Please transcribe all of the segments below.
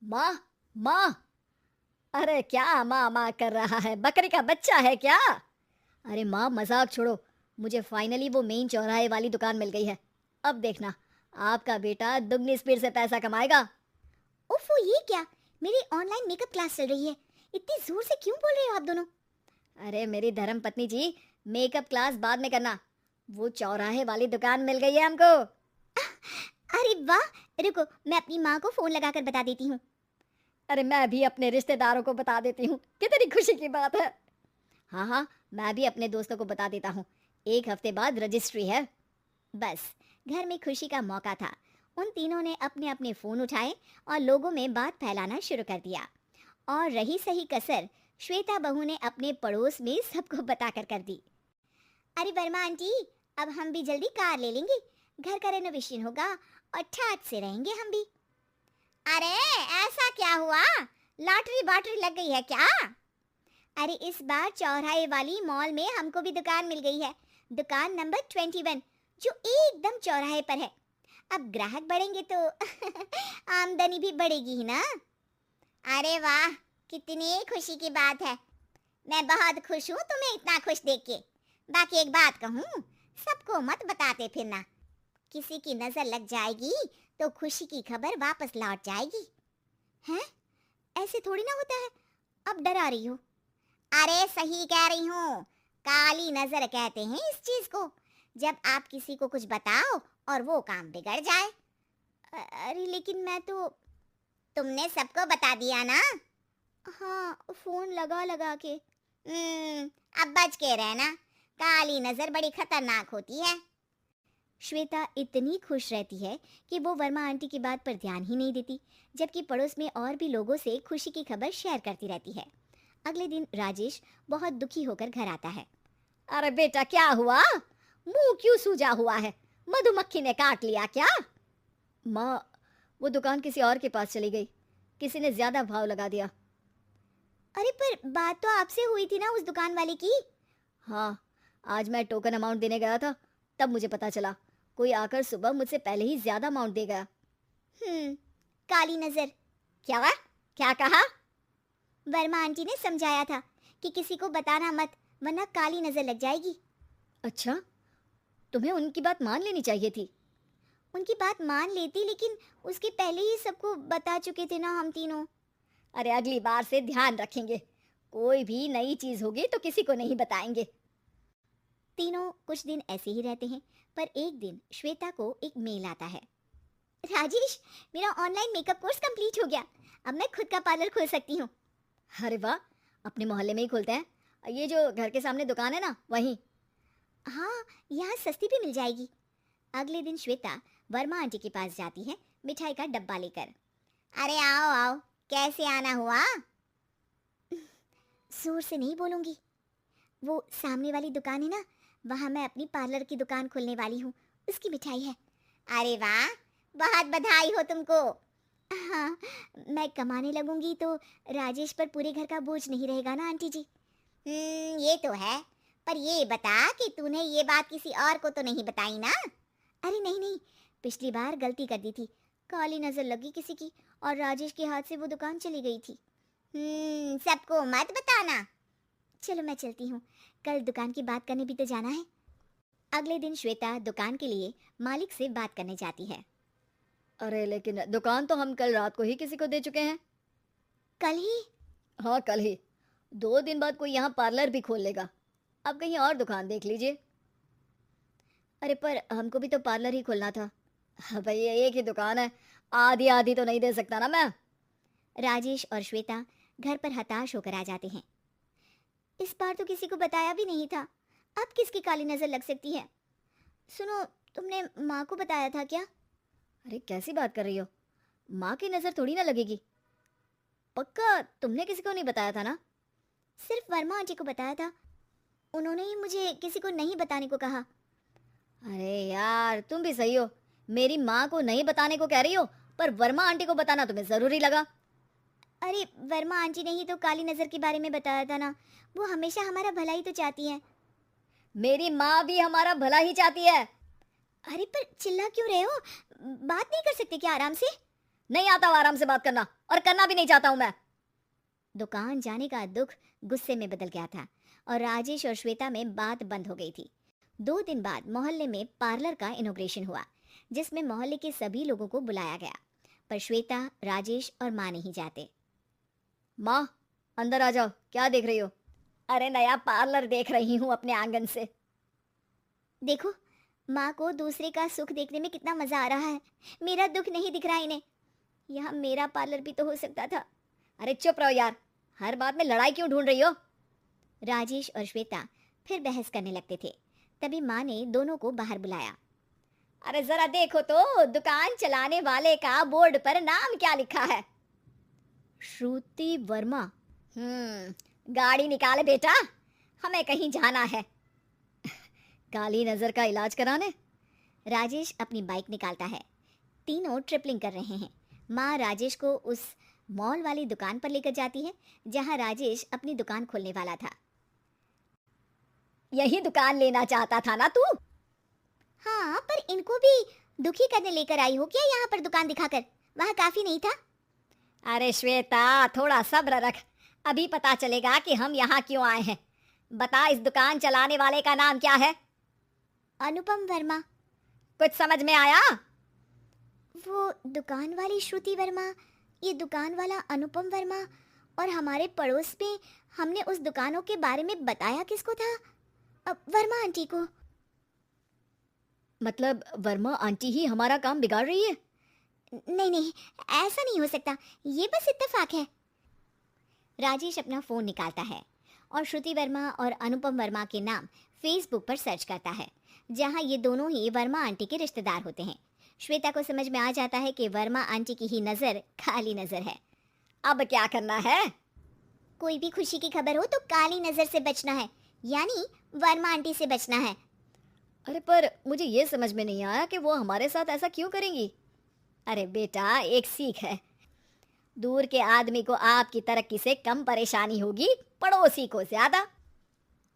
माँ, माँ। अरे क्या माँ माँ कर रहा है? बकरी का बच्चा है क्या? अरे माँ, मजाक छोड़ो। मुझे फाइनली वो मेन चौराहे वाली दुकान मिल गई है। अब देखना, आपका बेटा दुगनी स्पीड से पैसा कमाएगा। ओफो, ये क्या? मेरी ऑनलाइन मेकअप क्लास चल रही है। इतनी जोर से क्यों बोल रहे हो आप दोनों? अरे मेरी धर्म पत्नी जी, मेकअप क्लास बाद में करना। वो चौराहे वाली दुकान मिल गई है हमको। अरे वाह! रुको, मैं अपनी माँ को फोन लगाकर बता देती हूँ। अरे मैं भी अपने रिश्तेदारों को बता देती हूँ, कितनी खुशी की बात है। हाँ हाँ, मैं भी अपने दोस्तों को बता देता हूँ। एक हफ्ते बाद रजिस्ट्री है। बस, घर में खुशी का मौका था। उन तीनों ने अपने अपने फोन उठाए और लोगों में बात फैलाना शुरू कर दिया। और रही सही कसर, श्वेता बहू ने अपने पड़ोस में सबको बताकर कर दी। अरे वर्मा आंटी, अब हम भी जल्दी कार ले लेंगे। घर का रेनोवेशन होगा और ठाट से रहेंगे हम भी। अरे, ऐसा क्या हुआ? लॉटरी बाटरी लग गई है क्या? अरे, इस बार चौराहे वाली मॉल में हमको भी दुकान मिल गई है। दुकान नंबर 21, जो एकदम चौराहे पर है। अब ग्राहक बढ़ेंगे तो आमदनी भी बढ़ेगी ही ना। अरे वाह, कितनी खुशी की बात है। मैं बहुत खुश हूँ तुम्हें इतना खुश देख के। बाकी एक बात कहूँ, सबको मत बताते फिरना। किसी की नजर लग जाएगी तो खुशी की खबर वापस लौट जाएगी। हैं? ऐसे थोड़ी ना होता है। अब डरा रही हो? अरे सही कह रही हूँ, काली नजर कहते हैं इस चीज को, जब आप किसी को कुछ बताओ और वो काम बिगड़ जाए। अरे लेकिन मैं तो। तुमने सबको बता दिया ना? हाँ, फोन लगा लगा के। अब बच के रहना, काली नजर बड़ी खतरनाक होती है। श्वेता इतनी खुश रहती है कि वो वर्मा आंटी की बात पर ध्यान ही नहीं देती, जबकि पड़ोस में और भी लोगों से खुशी की खबर शेयर करती रहती है। अगले दिन राजेश बहुत दुखी होकर घर आता है। अरे बेटा, क्या हुआ? मुंह क्यों सूजा हुआ है? मधुमक्खी ने काट लिया क्या? माँ, वो दुकान किसी और के पास चली गई। किसी ने ज्यादा भाव लगा दिया। अरे पर बात तो आपसे हुई थी ना उस दुकान वाले की। हाँ, आज मैं टोकन अमाउंट देने गया था, तब मुझे पता चला। कोई आकर सुबह मुझसे पहले ही ज्यादा अमाउंट दे गया। हम्म, काली नजर। क्या हुआ? क्या कहा? वर्मा आंटी ने समझाया था कि किसी को बताना मत, वरना काली नजर लग जाएगी। अच्छा, तुम्हें उनकी बात मान लेनी चाहिए थी। उनकी बात मान लेती, लेकिन उसके पहले ही सबको बता चुके थे ना हम तीनों। अरे अगली बार से ध्यान रखेंगे। कोई भी नई चीज होगी तो किसी को नहीं बताएंगे। तीनों कुछ दिन ऐसे ही रहते हैं, पर एक दिन श्वेता को एक मेल आता है। राजेश, मेरा ऑनलाइन मेकअप कोर्स कंप्लीट हो गया। अब मैं खुद का पार्लर खोल सकती हूँ। अरे वाह, अपने मोहल्ले में ही खोलते हैं। ये जो घर के सामने दुकान है ना, वहीं। हाँ, यहाँ सस्ती भी मिल जाएगी। अगले दिन श्वेता वर्मा आंटी के पास जाती है, मिठाई का डब्बा लेकर। अरे आओ आओ, कैसे आना हुआ? जोर से नहीं बोलूंगी। वो सामने वाली दुकान है ना, वहाँ मैं अपनी पार्लर की दुकान खोलने वाली हूँ। उसकी मिठाई है। अरे वाह, बहुत बधाई हो तुमको। हाँ, मैं कमाने लगूंगी तो राजेश पर पूरे घर का बोझ नहीं रहेगा ना आंटी जी। ये तो है। पर ये बता कि तूने ये बात किसी और को तो नहीं बताई ना? अरे नहीं नहीं, पिछली बार गलती कर दी थी। काली नजर लगी किसी की और राजेश के हाथ से वो दुकान चली गई थी। सबको मत बताना। चलो मैं चलती हूँ, कल दुकान की बात करने भी तो जाना है। अगले दिन श्वेता दुकान के लिए मालिक से बात करने जाती है। अरे लेकिन दुकान तो हम कल रात को ही किसी को दे चुके हैं। कल ही? हाँ, कल ही। 2 दिन बाद कोई यहाँ पार्लर भी खोल लेगा। अब कहीं और दुकान देख लीजिए। अरे पर हमको भी तो पार्लर ही खोलना था। हाँ भाई, ये एक ही दुकान है, आधी आधी तो नहीं दे सकता ना मैं। राजेश और श्वेता घर पर हताश होकर आ जाते हैं। इस बार तो किसी को बताया भी नहीं था, अब किसकी काली नजर लग सकती है? सुनो, तुमने माँ को बताया था क्या? अरे कैसी बात कर रही हो? माँ की नजर थोड़ी ना लगेगी। पक्का तुमने किसी को नहीं बताया था ना? सिर्फ वर्मा आंटी को बताया था। उन्होंने ही मुझे किसी को नहीं बताने को कहा। अरे यार, तुम भी सही हो। मेरी माँ को नहीं बताने को कह रही हो, पर वर्मा आंटी को बताना तुम्हें जरूरी लगा। अरे, वर्मा आंटी ने ही तो काली नजर के बारे में बताया था ना। वो हमेशा हमारा भला ही तो चाहती हैं। मेरी माँ भी हमारा भला ही चाहती है। अरे पर चिल्ला क्यों रहे हो? बात नहीं कर सकते क्या आराम से? नहीं आता हूँ आराम से बात करना, और करना भी नहीं चाहता हूँ मैं। दुकान जाने का दुख गुस्से में बदल गया था और राजेश और श्वेता में बात बंद हो गई थी। 2 दिन बाद मोहल्ले में पार्लर का इनॉग्रेशन हुआ, जिसमें मोहल्ले के सभी लोगों को बुलाया गया, पर श्वेता, राजेश और माँ नहीं जाते। माँ, अंदर आ जाओ, क्या देख रही हो? अरे नया पार्लर देख रही हूँ अपने आंगन से। देखो, माँ को दूसरे का सुख देखने में कितना मजा आ रहा है। मेरा दुख नहीं दिख रहा इन्हें। यहाँ मेरा पार्लर भी तो हो सकता था। अरे चुप रहो यार, हर बात में लड़ाई क्यों ढूंढ रही हो? राजेश और श्वेता फिर बहस करने लगते थे। तभी माँ ने दोनों को बाहर बुलाया। अरे जरा देखो तो, दुकान चलाने वाले का बोर्ड पर नाम क्या लिखा है? श्रुति वर्मा। गाड़ी निकाले बेटा, हमें कहीं जाना है। काली नजर का इलाज कराने। राजेश अपनी बाइक निकालता है। तीनों ट्रिपलिंग कर रहे हैं। माँ राजेश को उस मॉल वाली दुकान पर लेकर जाती है जहाँ राजेश अपनी दुकान खोलने वाला था। यही दुकान लेना चाहता था ना तू? हाँ, पर इनको भी दुखी करने लेकर आई हो क्या यहाँ पर दुकान दिखाकर? वहाँ काफी नहीं था? अरे श्वेता, थोड़ा सब्र रख, अभी पता चलेगा कि हम यहाँ क्यों आए हैं। बता, इस दुकान चलाने वाले का नाम क्या है? अनुपम वर्मा। कुछ समझ में आया? वो दुकान वाली श्रुति वर्मा, ये दुकान वाला अनुपम वर्मा, और हमारे पड़ोस में हमने उस दुकानों के बारे में बताया किसको था? वर्मा आंटी को। मतलब वर्मा आंटी ही हमारा काम बिगाड़ रही है? नहीं नहीं, ऐसा नहीं हो सकता, ये बस इत्तेफाक है। राजेश अपना फोन निकालता है और श्रुति वर्मा और अनुपम वर्मा के नाम फेसबुक पर सर्च करता है, जहां ये दोनों ही वर्मा आंटी के रिश्तेदार होते हैं। श्वेता को समझ में आ जाता है कि वर्मा आंटी की ही नजर काली नजर है। अब क्या करना है? कोई भी खुशी की खबर हो तो काली नजर से बचना है, यानी वर्मा आंटी से बचना है। अरे पर मुझे ये समझ में नहीं आया कि वो हमारे साथ ऐसा क्यों करेंगी। अरे बेटा, एक सीख है, दूर के आदमी को आपकी तरक्की से कम परेशानी होगी, पड़ोसी को ज्यादा।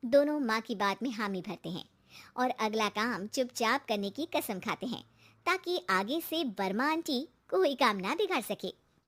दोनों माँ की बात में हामी भरते हैं और अगला काम चुपचाप करने की कसम खाते हैं, ताकि आगे से वर्मा आंटी कोई काम ना बिगाड़ सके।